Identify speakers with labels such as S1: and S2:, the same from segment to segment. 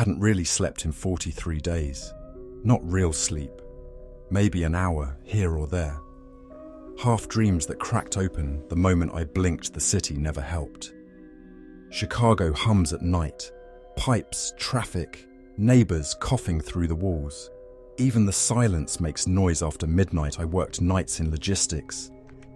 S1: hadn't really slept in 43 days. Not real sleep. Maybe an hour here or there. Half dreams that cracked open the moment I blinked. The city never helped. Chicago hums at night. Pipes, traffic, neighbors coughing through the walls. Even the silence makes noise after midnight. I worked nights in logistics.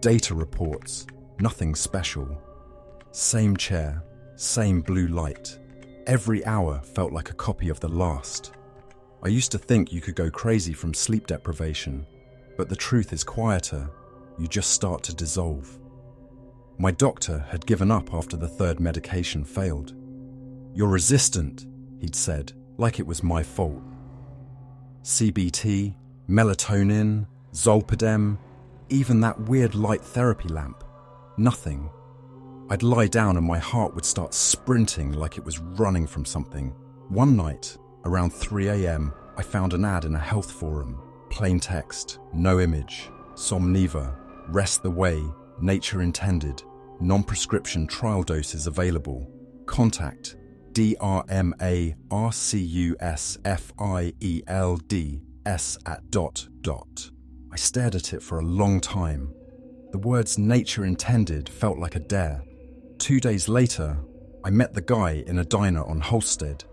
S1: Data reports, nothing special. Same chair, same blue light. Every hour felt like a copy of the last. I used to think you could go crazy from sleep deprivation, but the truth is quieter. You just start to dissolve. My doctor had given up after the third medication failed. "You're resistant," he'd said, like it was my fault. CBT, melatonin, Zolpidem, even that weird light therapy lamp. Nothing. I'd lie down and my heart would start sprinting like it was running from something. One night, around 3 a.m., I found an ad in a health forum. Plain text, no image. Somniva, rest the way, nature intended. Non-prescription trial doses available. Contact DRMARCUSFIELDS I stared at it for a long time. The words nature intended felt like a dare. 2 days later, I met the guy in a diner on Halsted.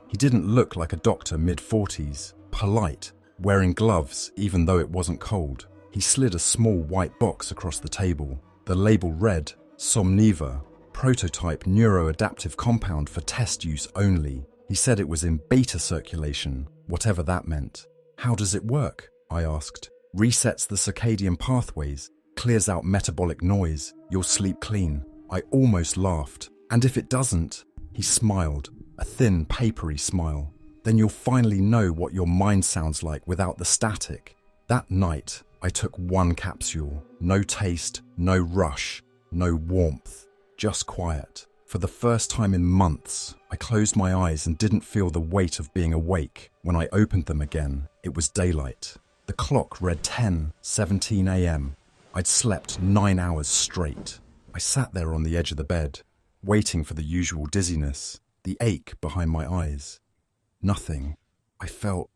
S1: He didn't look like a doctor mid-40s, polite, wearing gloves even though it wasn't cold. He slid a small white box across the table. The label read, Somniva, prototype neuroadaptive compound for test use only. He said it was in beta circulation, whatever that meant. How does it work? I asked. Resets the circadian pathways, clears out metabolic noise, you'll sleep clean. I almost laughed. And if it doesn't? He smiled, a thin, papery smile. Then you'll finally know what your mind sounds like without the static. That night, I took one capsule. No taste, no rush, no warmth, just quiet. For the first time in months, I closed my eyes and didn't feel the weight of being awake. When I opened them again, it was daylight. The clock read 10:17 a.m. I'd slept 9 hours straight. I sat there on the edge of the bed, waiting for the usual dizziness, the ache behind my eyes. Nothing. I felt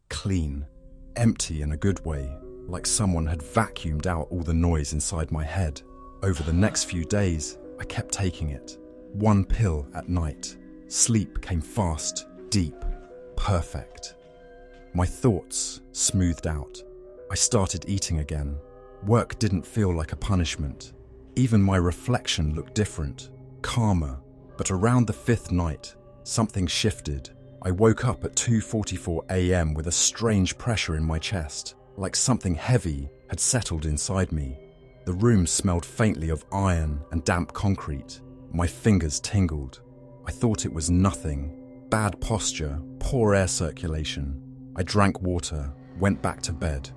S1: clean, empty in a good way, like someone had vacuumed out all the noise inside my head. Over the next few days, I kept taking it. One pill at night. Sleep came fast, deep, perfect. My thoughts smoothed out. I started eating again. Work didn't feel like a punishment. Even my reflection looked different, calmer. But around the 5th night, something shifted. I woke up at 2:44 a.m. with a strange pressure in my chest, like something heavy had settled inside me. The room smelled faintly of iron and damp concrete. My fingers tingled. I thought it was nothing. Bad posture, poor air circulation. I drank water, went back to bed.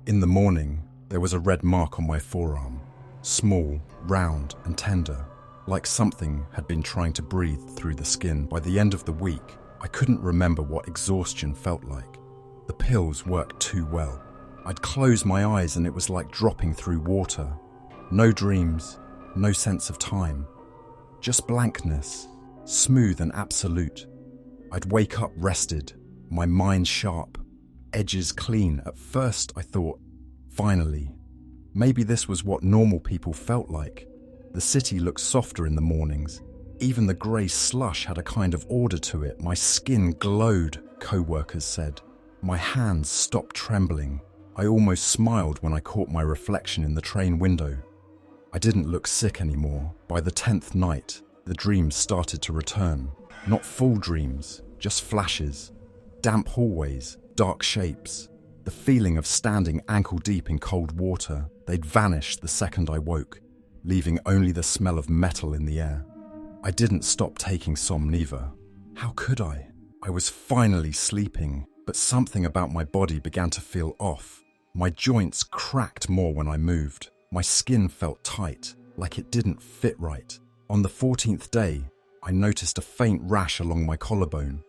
S1: In the morning, there was a red mark on my forearm. Small, round, and tender, like something had been trying to breathe through the skin. By the end of the week, I couldn't remember what exhaustion felt like. The pills worked too well. I'd close my eyes and it was like dropping through water. No dreams, no sense of time. Just blankness, smooth and absolute. I'd wake up rested, my mind sharp, edges clean. At first I thought, finally, maybe this was what normal people felt like. The city looked softer in the mornings. Even the grey slush had a kind of order to it. My skin glowed, co-workers said. My hands stopped trembling. I almost smiled when I caught my reflection in the train window. I didn't look sick anymore. By the 10th night, the dreams started to return. Not full dreams, just flashes. Damp hallways, dark shapes. The feeling of standing ankle-deep in cold water. They'd vanished the second I woke, leaving only the smell of metal in the air. I didn't stop taking Somniva. How could I? I was finally sleeping, but something about my body began to feel off. My joints cracked more when I moved. My skin felt tight, like it didn't fit right. On the 14th day, I noticed a faint rash along my collarbone.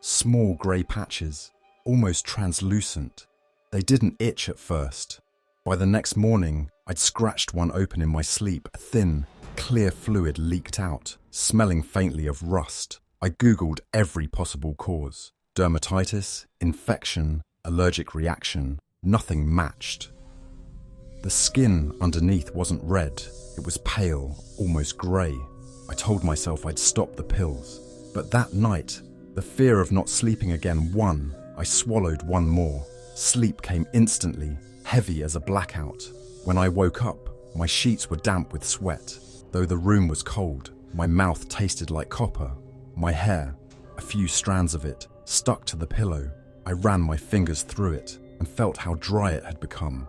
S1: Small grey patches, almost translucent. They didn't itch at first. By the next morning, I'd scratched one open in my sleep. A thin, clear fluid leaked out, smelling faintly of rust. I Googled every possible cause. Dermatitis, infection, allergic reaction. Nothing matched. The skin underneath wasn't red. It was pale, almost grey. I told myself I'd stop the pills. But that night, the fear of not sleeping again won. I swallowed one more. Sleep came instantly, heavy as a blackout. When I woke up, my sheets were damp with sweat. Though the room was cold, my mouth tasted like copper. My hair, a few strands of it, stuck to the pillow. I ran my fingers through it and felt how dry it had become.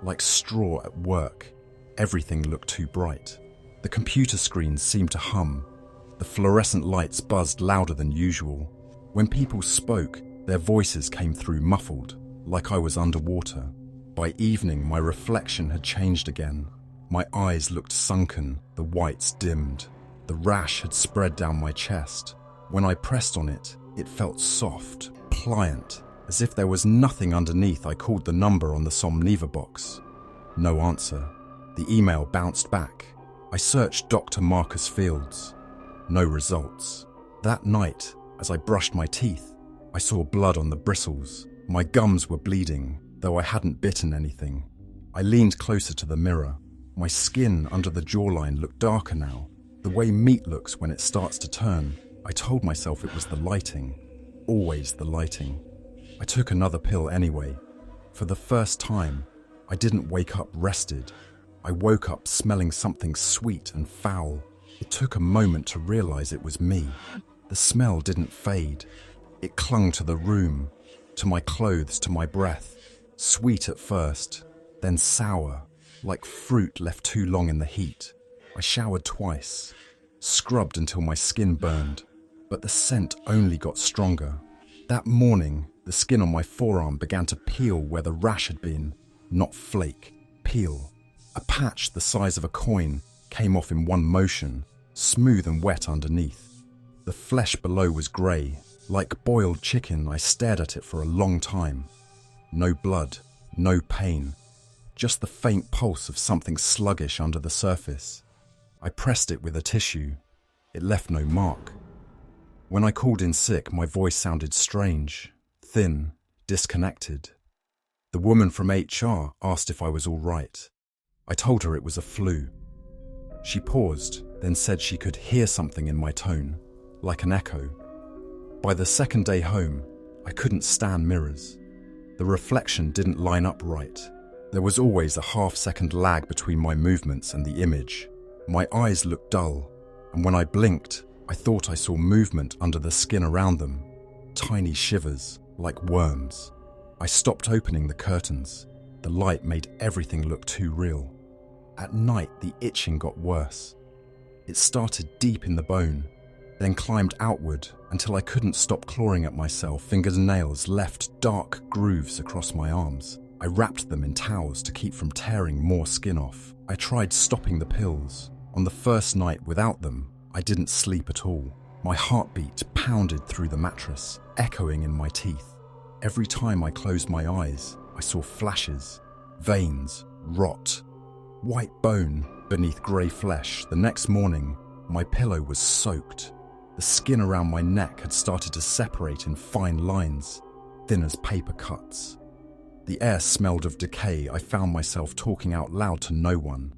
S1: Like straw at work. Everything looked too bright. The computer screens seemed to hum. The fluorescent lights buzzed louder than usual. When people spoke, their voices came through muffled, like I was underwater. By evening, my reflection had changed again. My eyes looked sunken, the whites dimmed. The rash had spread down my chest. When I pressed on it, it felt soft, pliant, as if there was nothing underneath. I called the number on the Somniva box. No answer. The email bounced back. I searched Dr. Marcus Fields. No results. That night, as I brushed my teeth, I saw blood on the bristles. My gums were bleeding, though I hadn't bitten anything. I leaned closer to the mirror. My skin under the jawline looked darker now, the way meat looks when it starts to turn. I told myself it was the lighting. Always the lighting. I took another pill anyway. For the first time, I didn't wake up rested. I woke up smelling something sweet and foul. It took a moment to realize it was me. The smell didn't fade. It clung to the room, to my clothes, to my breath. Sweet at first, then sour, like fruit left too long in the heat. I showered twice, scrubbed until my skin burned, but the scent only got stronger. That morning, the skin on my forearm began to peel where the rash had been. Not flake, peel. A patch the size of a coin came off in one motion, smooth and wet underneath. The flesh below was grey. Like boiled chicken, I stared at it for a long time. No blood, no pain, just the faint pulse of something sluggish under the surface. I pressed it with a tissue. It left no mark. When I called in sick, my voice sounded strange, thin, disconnected. The woman from HR asked if I was all right. I told her it was a flu. She paused, then said she could hear something in my tone, like an echo. By the second day home, I couldn't stand mirrors. The reflection didn't line up right. There was always a half-second lag between my movements and the image. My eyes looked dull, and when I blinked, I thought I saw movement under the skin around them. Tiny shivers, like worms. I stopped opening the curtains. The light made everything look too real. At night, the itching got worse. It started deep in the bone, then climbed outward until I couldn't stop clawing at myself. Fingers and nails left dark grooves across my arms. I wrapped them in towels to keep from tearing more skin off. I tried stopping the pills. On the first night without them, I didn't sleep at all. My heartbeat pounded through the mattress, echoing in my teeth. Every time I closed my eyes, I saw flashes, veins, rot, white bone beneath grey flesh. The next morning, my pillow was soaked. The skin around my neck had started to separate in fine lines, thin as paper cuts. The air smelled of decay. I found myself talking out loud to no one,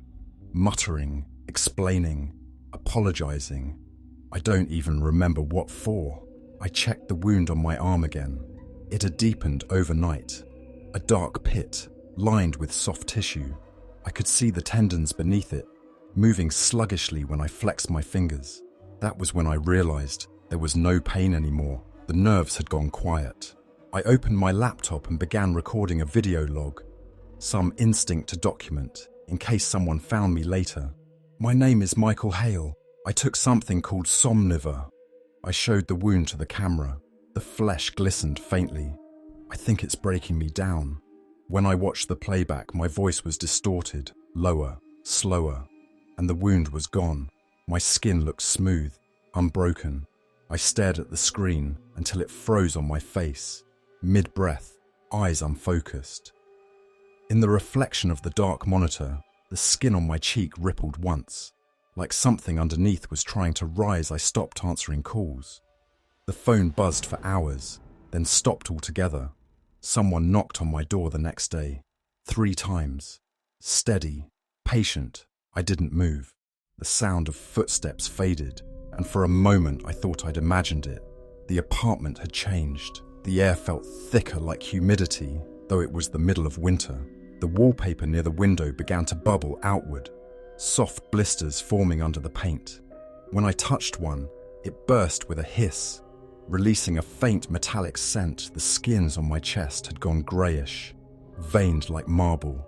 S1: muttering, explaining, apologizing. I don't even remember what for. I checked the wound on my arm again. It had deepened overnight. A dark pit, lined with soft tissue. I could see the tendons beneath it, moving sluggishly when I flexed my fingers. That was when I realized there was no pain anymore. The nerves had gone quiet. I opened my laptop and began recording a video log, some instinct to document, in case someone found me later. My name is Michael Hale. I took something called Somniva. I showed the wound to the camera. The flesh glistened faintly. I think it's breaking me down. When I watched the playback, my voice was distorted, lower, slower, and the wound was gone. My skin looked smooth, unbroken. I stared at the screen until it froze on my face, mid-breath, eyes unfocused. In the reflection of the dark monitor, the skin on my cheek rippled once. Like something underneath was trying to rise. I stopped answering calls. The phone buzzed for hours, then stopped altogether. Someone knocked on my door the next day. 3 times. Steady, patient, I didn't move. The sound of footsteps faded, and for a moment I thought I'd imagined it. The apartment had changed. The air felt thicker like humidity, though it was the middle of winter. The wallpaper near the window began to bubble outward, soft blisters forming under the paint. When I touched one, it burst with a hiss, releasing a faint metallic scent. The skins on my chest had gone greyish, veined like marble.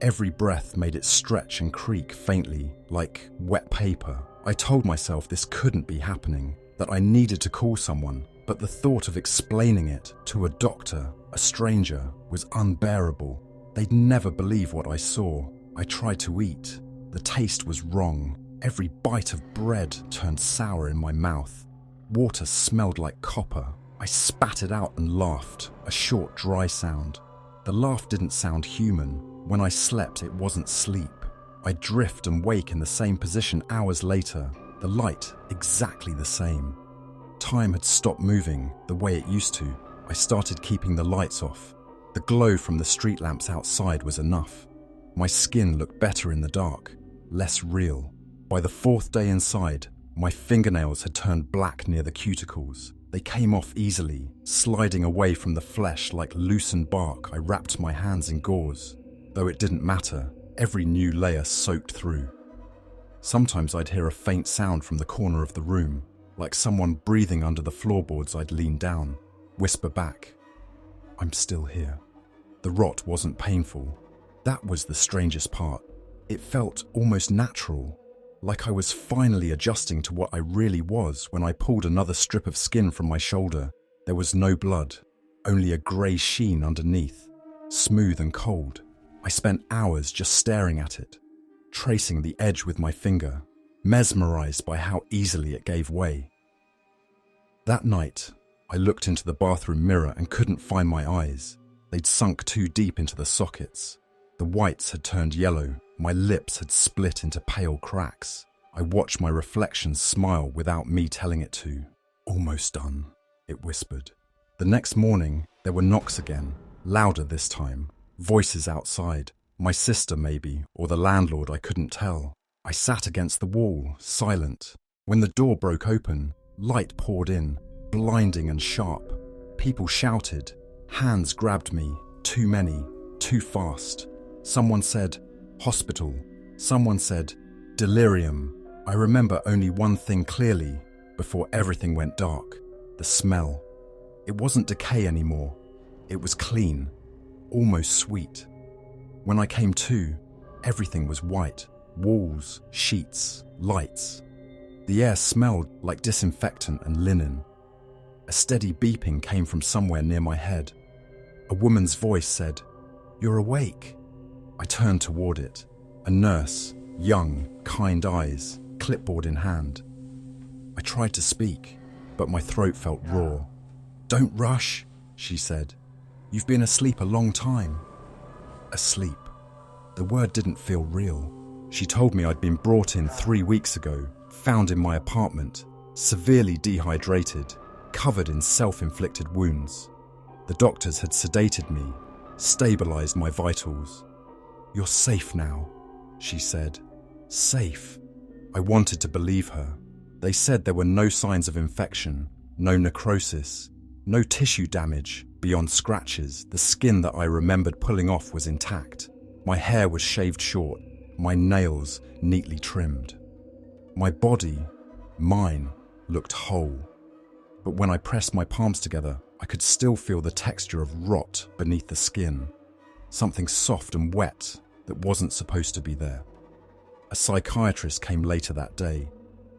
S1: Every breath made it stretch and creak faintly, like wet paper. I told myself this couldn't be happening, that I needed to call someone, but the thought of explaining it to a doctor, a stranger, was unbearable. They'd never believe what I saw. I tried to eat. The taste was wrong. Every bite of bread turned sour in my mouth. Water smelled like copper. I spat it out and laughed, a short, dry sound. The laugh didn't sound human. When I slept, it wasn't sleep. I'd drift and wake in the same position hours later, the light exactly the same. Time had stopped moving the way it used to. I started keeping the lights off. The glow from the street lamps outside was enough. My skin looked better in the dark, less real. By the 4th day inside, my fingernails had turned black near the cuticles. They came off easily, sliding away from the flesh like loosened bark. I wrapped my hands in gauze. Though it didn't matter, every new layer soaked through. Sometimes I'd hear a faint sound from the corner of the room, like someone breathing under the floorboards. I'd lean down, whisper back, "I'm still here." The rot wasn't painful. That was the strangest part. It felt almost natural, like I was finally adjusting to what I really was. When I pulled another strip of skin from my shoulder, there was no blood, only a grey sheen underneath, smooth and cold. I spent hours just staring at it, tracing the edge with my finger, mesmerized by how easily it gave way. That night, I looked into the bathroom mirror and couldn't find my eyes. They'd sunk too deep into the sockets. The whites had turned yellow. My lips had split into pale cracks. I watched my reflection smile without me telling it to. "Almost done," it whispered. The next morning, there were knocks again, louder this time. Voices outside. My sister, maybe, or the landlord, I couldn't tell. I sat against the wall, silent. When the door broke open, light poured in, blinding and sharp. People shouted. Hands grabbed me. Too many. Too fast. Someone said, "Hospital." Someone said, "Delirium." I remember only one thing clearly before everything went dark. The smell. It wasn't decay anymore. It was clean. Almost sweet. When I came to, everything was white. Walls, sheets, lights. The air smelled like disinfectant and linen. A steady beeping came from somewhere near my head. A woman's voice said, "You're awake." I turned toward it. A nurse, young, kind eyes, clipboard in hand. I tried to speak, but my throat felt raw. "Don't rush," she said. "You've been asleep a long time." Asleep. The word didn't feel real. She told me I'd been brought in 3 weeks ago, found in my apartment, severely dehydrated, covered in self-inflicted wounds. The doctors had sedated me, stabilized my vitals. "You're safe now," she said. Safe. I wanted to believe her. They said there were no signs of infection, no necrosis, no tissue damage beyond scratches. The skin that I remembered pulling off was intact. My hair was shaved short, my nails neatly trimmed. My body, mine, looked whole. But when I pressed my palms together, I could still feel the texture of rot beneath the skin. Something soft and wet that wasn't supposed to be there. A psychiatrist came later that day.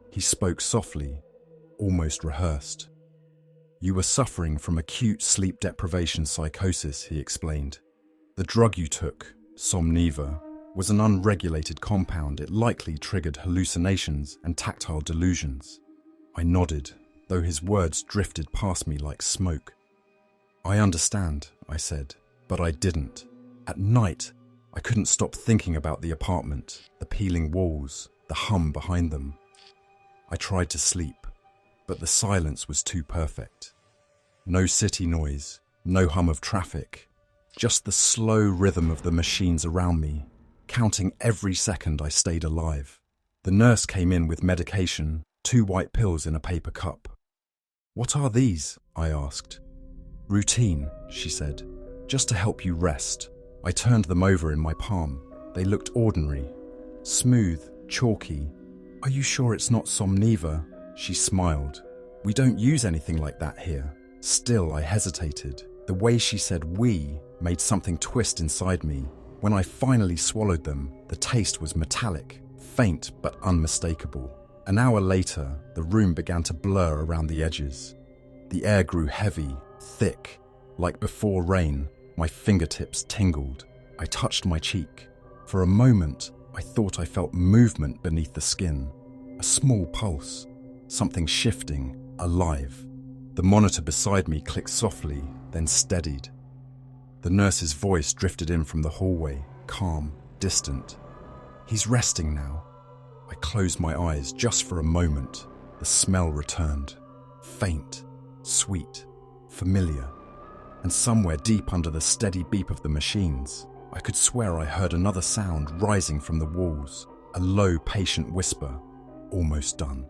S1: He spoke softly, almost rehearsed. "You were suffering from acute sleep deprivation psychosis," he explained. "The drug you took, Somniva, was an unregulated compound. It likely triggered hallucinations and tactile delusions." I nodded, though his words drifted past me like smoke. "I understand," I said, but I didn't. At night, I couldn't stop thinking about the apartment, the peeling walls, the hum behind them. I tried to sleep, but the silence was too perfect. No city noise, no hum of traffic, just the slow rhythm of the machines around me, counting every second I stayed alive. The nurse came in with medication, 2 white pills in a paper cup. "What are these?" I asked. "Routine," she said, "just to help you rest." I turned them over in my palm. They looked ordinary, smooth, chalky. "Are you sure it's not Somniva?" She smiled. "We don't use anything like that here." Still, I hesitated. The way she said "we" made something twist inside me. When I finally swallowed them, the taste was metallic, faint but unmistakable. An hour later, the room began to blur around the edges. The air grew heavy, thick, like before rain. My fingertips tingled. I touched my cheek. For a moment, I thought I felt movement beneath the skin. A small pulse. Something shifting, alive. The monitor beside me clicked softly, then steadied. The nurse's voice drifted in from the hallway, calm, distant. "He's resting now." I closed my eyes just for a moment. The smell returned. Faint, sweet, familiar. And somewhere deep under the steady beep of the machines, I could swear I heard another sound rising from the walls. A low, patient whisper. "Almost done."